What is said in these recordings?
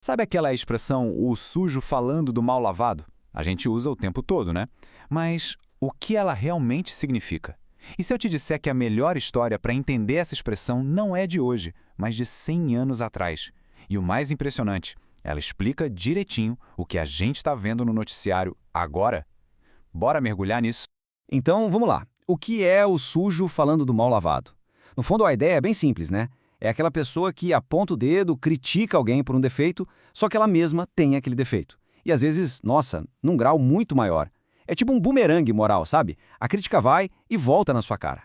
Sabe aquela expressão, o sujo falando do mal lavado? A gente usa o tempo todo, né? Mas o que ela realmente significa? E se eu te disser que a melhor história para entender essa expressão não é de hoje, mas de 100 anos atrás? E o mais impressionante, ela explica direitinho o que a gente está vendo no noticiário agora. Bora mergulhar nisso? Então, vamos lá. O que é o sujo falando do mal lavado? No fundo, a ideia é bem simples, né? É aquela pessoa que aponta o dedo, critica alguém por um defeito, só que ela mesma tem aquele defeito. E às vezes, nossa, num grau muito maior. É tipo um bumerangue moral, sabe? A crítica vai e volta na sua cara.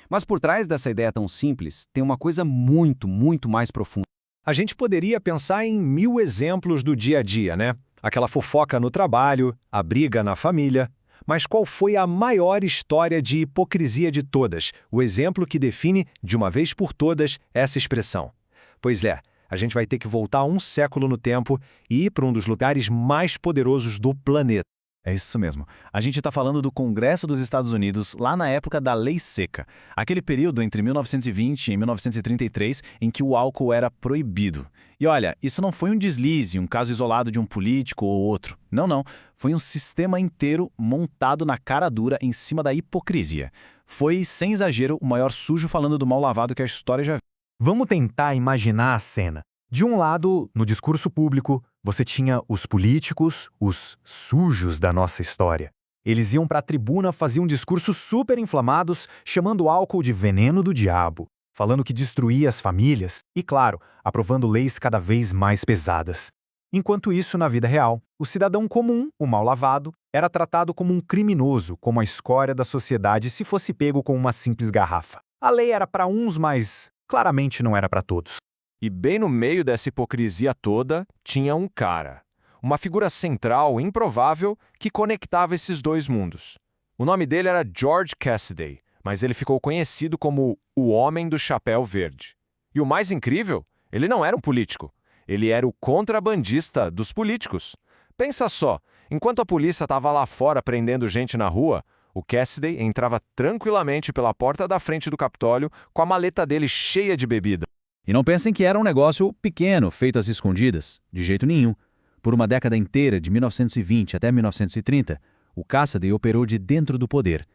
Mas por trás dessa ideia tão simples, tem uma coisa muito, muito mais profunda. A gente poderia pensar em 1000 exemplos do dia a dia, né? Aquela fofoca no trabalho, a briga na família. Mas qual foi a maior história de hipocrisia de todas? O exemplo que define, de uma vez por todas, essa expressão. Pois é, a gente vai ter que voltar um século no tempo e ir para um dos lugares mais poderosos do planeta. É isso mesmo. A gente está falando do Congresso dos Estados Unidos lá na época da Lei Seca. Aquele período entre 1920 e 1933 em que o álcool era proibido. E olha, isso não foi um deslize, um caso isolado de um político ou outro. Não, não. Foi um sistema inteiro montado na cara dura em cima da hipocrisia. Foi, sem exagero, o maior sujo falando do mal lavado que a história já viu. Vamos tentar imaginar a cena. De um lado, no discurso público, você tinha os políticos, os sujos da nossa história. Eles iam para a tribuna, faziam discursos super inflamados, chamando o álcool de veneno do diabo, falando que destruía as famílias e, claro, aprovando leis cada vez mais pesadas. Enquanto isso, na vida real, o cidadão comum, o mal lavado, era tratado como um criminoso, como a escória da sociedade se fosse pego com uma simples garrafa. A lei era para uns, mas claramente não era para todos. E bem no meio dessa hipocrisia toda, tinha um cara. Uma figura central, improvável, que conectava esses dois mundos. O nome dele era George Cassidy, mas ele ficou conhecido como o Homem do Chapéu Verde. E o mais incrível, ele não era um político. Ele era o contrabandista dos políticos. Pensa só, enquanto a polícia estava lá fora prendendo gente na rua, o Cassidy entrava tranquilamente pela porta da frente do Capitólio com a maleta dele cheia de bebida. E não pensem que era um negócio pequeno, feito às escondidas. De jeito nenhum. Por uma década inteira, de 1920 até 1930, o Cassidy operou de dentro do poder.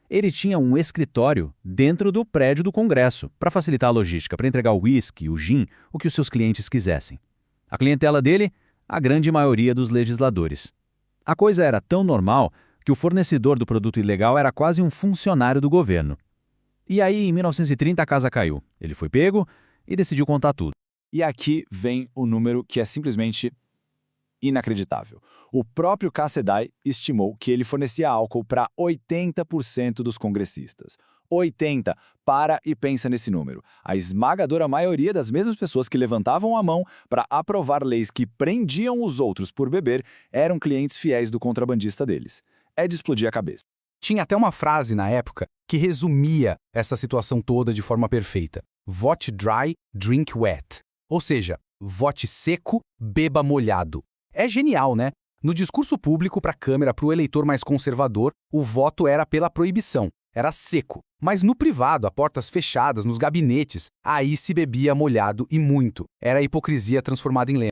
Ele tinha um escritório dentro do prédio do Congresso, para facilitar a logística, para entregar o uísque, o gin, o que os seus clientes quisessem. A clientela dele, a grande maioria dos legisladores. A coisa era tão normal que o fornecedor do produto ilegal era quase um funcionário do governo. E aí, em 1930, a casa caiu. Ele foi pego e decidiu contar tudo. E aqui vem o número que é simplesmente inacreditável. O próprio Cassidy estimou que ele fornecia álcool para 80% dos congressistas. 80. Para e pensa nesse número. A esmagadora maioria das mesmas pessoas que levantavam a mão para aprovar leis que prendiam os outros por beber eram clientes fiéis do contrabandista deles. É de explodir a cabeça. Tinha até uma frase na época que resumia essa situação toda de forma perfeita. Vote dry, drink wet. Ou seja, vote seco, beba molhado. É genial, né? No discurso público para a Câmara, para o eleitor mais conservador, o voto era pela proibição. Era seco. Mas no privado, a portas fechadas, nos gabinetes, aí se bebia molhado e muito. Era a hipocrisia transformada em lema.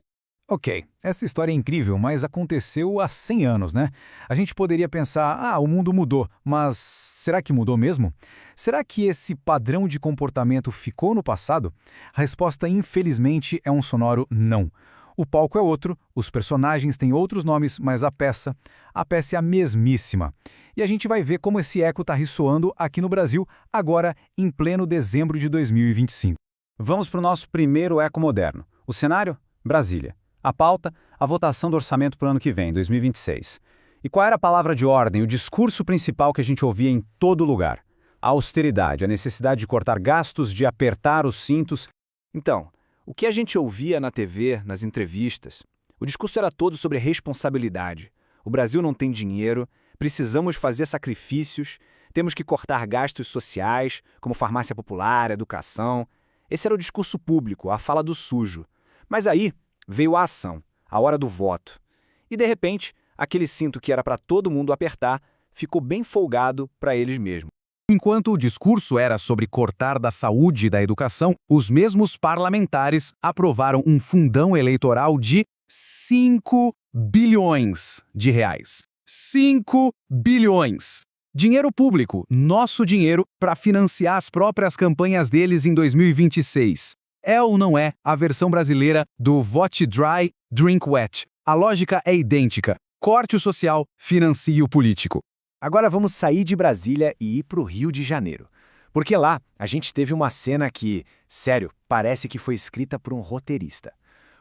Ok, essa história é incrível, mas aconteceu há 100 anos, né? A gente poderia pensar, o mundo mudou, mas será que mudou mesmo? Será que esse padrão de comportamento ficou no passado? A resposta, infelizmente, é um sonoro não. O palco é outro, os personagens têm outros nomes, mas a peça é a mesmíssima. E a gente vai ver como esse eco está ressoando aqui no Brasil, agora em pleno dezembro de 2025. Vamos para o nosso primeiro eco moderno. O cenário? Brasília. A pauta, a votação do orçamento para o ano que vem, 2026. E qual era a palavra de ordem, o discurso principal que a gente ouvia em todo lugar? A austeridade, a necessidade de cortar gastos, de apertar os cintos. Então, o que a gente ouvia na TV, nas entrevistas, o discurso era todo sobre responsabilidade. O Brasil não tem dinheiro, precisamos fazer sacrifícios, temos que cortar gastos sociais, como farmácia popular, educação. Esse era o discurso público, a fala do sujo. Mas aí veio a ação, a hora do voto. E, de repente, aquele cinto que era para todo mundo apertar ficou bem folgado para eles mesmos. Enquanto o discurso era sobre cortar da saúde e da educação, os mesmos parlamentares aprovaram um fundão eleitoral de 5 bilhões de reais. 5 bilhões! Dinheiro público, nosso dinheiro, para financiar as próprias campanhas deles em 2026. É ou não é a versão brasileira do Vote Dry, Drink Wet? A lógica é idêntica. Corte o social, financie o político. Agora vamos sair de Brasília e ir para o Rio de Janeiro. Porque lá a gente teve uma cena que, sério, parece que foi escrita por um roteirista.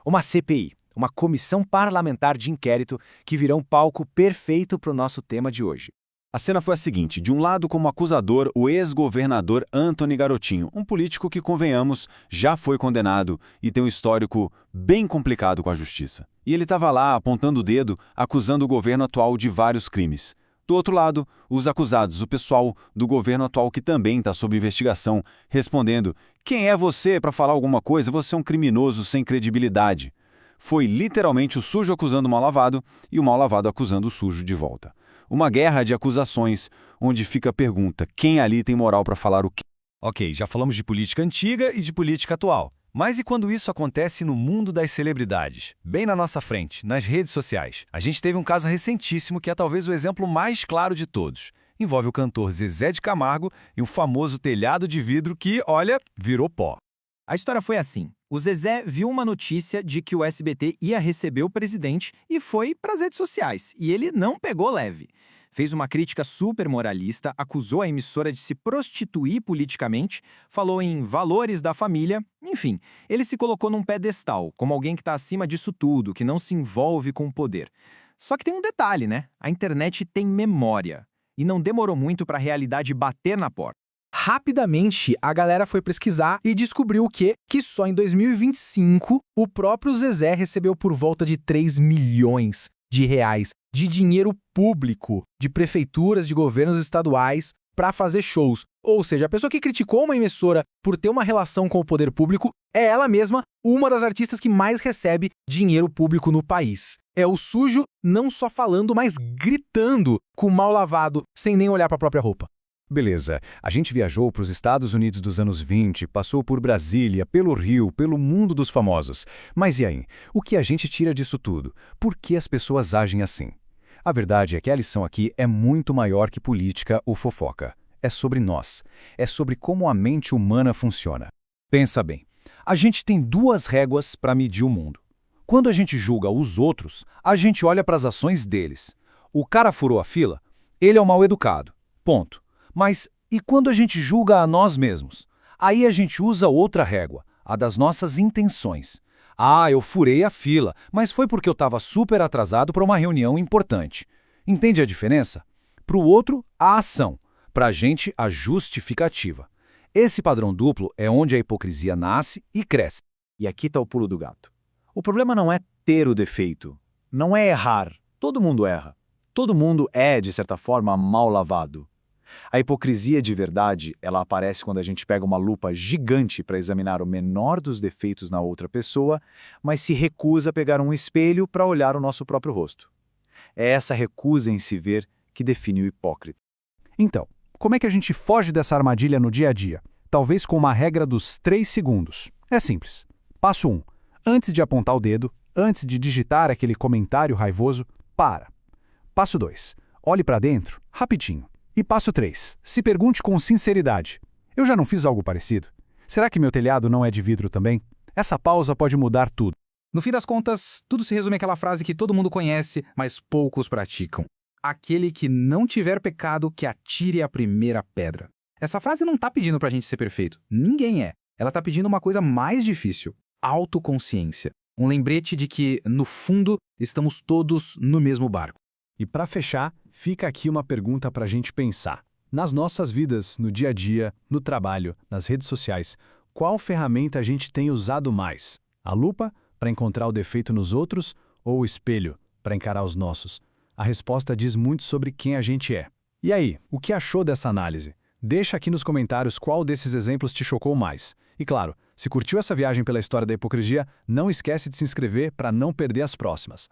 Uma CPI, uma comissão parlamentar de inquérito que virou um palco perfeito para o nosso tema de hoje. A cena foi a seguinte: de um lado, como acusador, o ex-governador Antony Garotinho, um político que, convenhamos, já foi condenado e tem um histórico bem complicado com a justiça. E ele estava lá apontando o dedo, acusando o governo atual de vários crimes. Do outro lado, os acusados, o pessoal do governo atual que também está sob investigação, respondendo: quem é você para falar alguma coisa? Você é um criminoso sem credibilidade. Foi literalmente o sujo acusando o mal lavado e o mal lavado acusando o sujo de volta. Uma guerra de acusações, onde fica a pergunta: quem ali tem moral para falar o quê? Ok, já falamos de política antiga e de política atual. Mas e quando isso acontece no mundo das celebridades? Bem na nossa frente, nas redes sociais. A gente teve um caso recentíssimo que é talvez o exemplo mais claro de todos. Envolve o cantor Zezé de Camargo e um famoso telhado de vidro que, olha, virou pó. A história foi assim. O Zezé viu uma notícia de que o SBT ia receber o presidente e foi para as redes sociais. E ele não pegou leve. Fez uma crítica super moralista, acusou a emissora de se prostituir politicamente, falou em valores da família, enfim, ele se colocou num pedestal, como alguém que está acima disso tudo, que não se envolve com o poder. Só que tem um detalhe, né? A internet tem memória. E não demorou muito para a realidade bater na porta. Rapidamente, a galera foi pesquisar e descobriu o quê? Que só em 2025, o próprio Zezé recebeu por volta de 3 milhões de reais de dinheiro público de prefeituras, de governos estaduais para fazer shows. Ou seja, a pessoa que criticou uma emissora por ter uma relação com o poder público é ela mesma uma das artistas que mais recebe dinheiro público no país. É o sujo não só falando, mas gritando com o mal lavado, sem nem olhar para a própria roupa. Beleza, a gente viajou para os Estados Unidos dos anos 20, passou por Brasília, pelo Rio, pelo mundo dos famosos. Mas e aí? O que a gente tira disso tudo? Por que as pessoas agem assim? A verdade é que a lição aqui é muito maior que política ou fofoca. É sobre nós. É sobre como a mente humana funciona. Pensa bem, a gente tem duas réguas para medir o mundo. Quando a gente julga os outros, a gente olha para as ações deles. O cara furou a fila, ele é o mal educado. Ponto. Mas e quando a gente julga a nós mesmos? Aí a gente usa outra régua, a das nossas intenções. Ah, eu furei a fila, mas foi porque eu estava super atrasado para uma reunião importante. Entende a diferença? Para o outro, a ação. Para a gente, a justificativa. Esse padrão duplo é onde a hipocrisia nasce e cresce. E aqui está o pulo do gato. O problema não é ter o defeito, não é errar. Todo mundo erra. Todo mundo é, de certa forma, mal lavado. A hipocrisia de verdade, ela aparece quando a gente pega uma lupa gigante para examinar o menor dos defeitos na outra pessoa, mas se recusa a pegar um espelho para olhar o nosso próprio rosto. É essa recusa em se ver que define o hipócrita. Então, como é que a gente foge dessa armadilha no dia a dia? Talvez com uma regra dos 3 segundos. É simples. Passo 1. Antes de apontar o dedo, antes de digitar aquele comentário raivoso, para. Passo 2. Olhe para dentro, rapidinho. E passo 3. Se pergunte com sinceridade. Eu já não fiz algo parecido? Será que meu telhado não é de vidro também? Essa pausa pode mudar tudo. No fim das contas, tudo se resume àquela frase que todo mundo conhece, mas poucos praticam. Aquele que não tiver pecado, que atire a primeira pedra. Essa frase não tá pedindo pra gente ser perfeito. Ninguém é. Ela tá pedindo uma coisa mais difícil. Autoconsciência. Um lembrete de que, no fundo, estamos todos no mesmo barco. E para fechar, fica aqui uma pergunta para a gente pensar. Nas nossas vidas, no dia a dia, no trabalho, nas redes sociais, qual ferramenta a gente tem usado mais? A lupa, para encontrar o defeito nos outros, ou o espelho, para encarar os nossos? A resposta diz muito sobre quem a gente é. E aí, o que achou dessa análise? Deixa aqui nos comentários qual desses exemplos te chocou mais. E claro, se curtiu essa viagem pela história da hipocrisia, não esquece de se inscrever para não perder as próximas.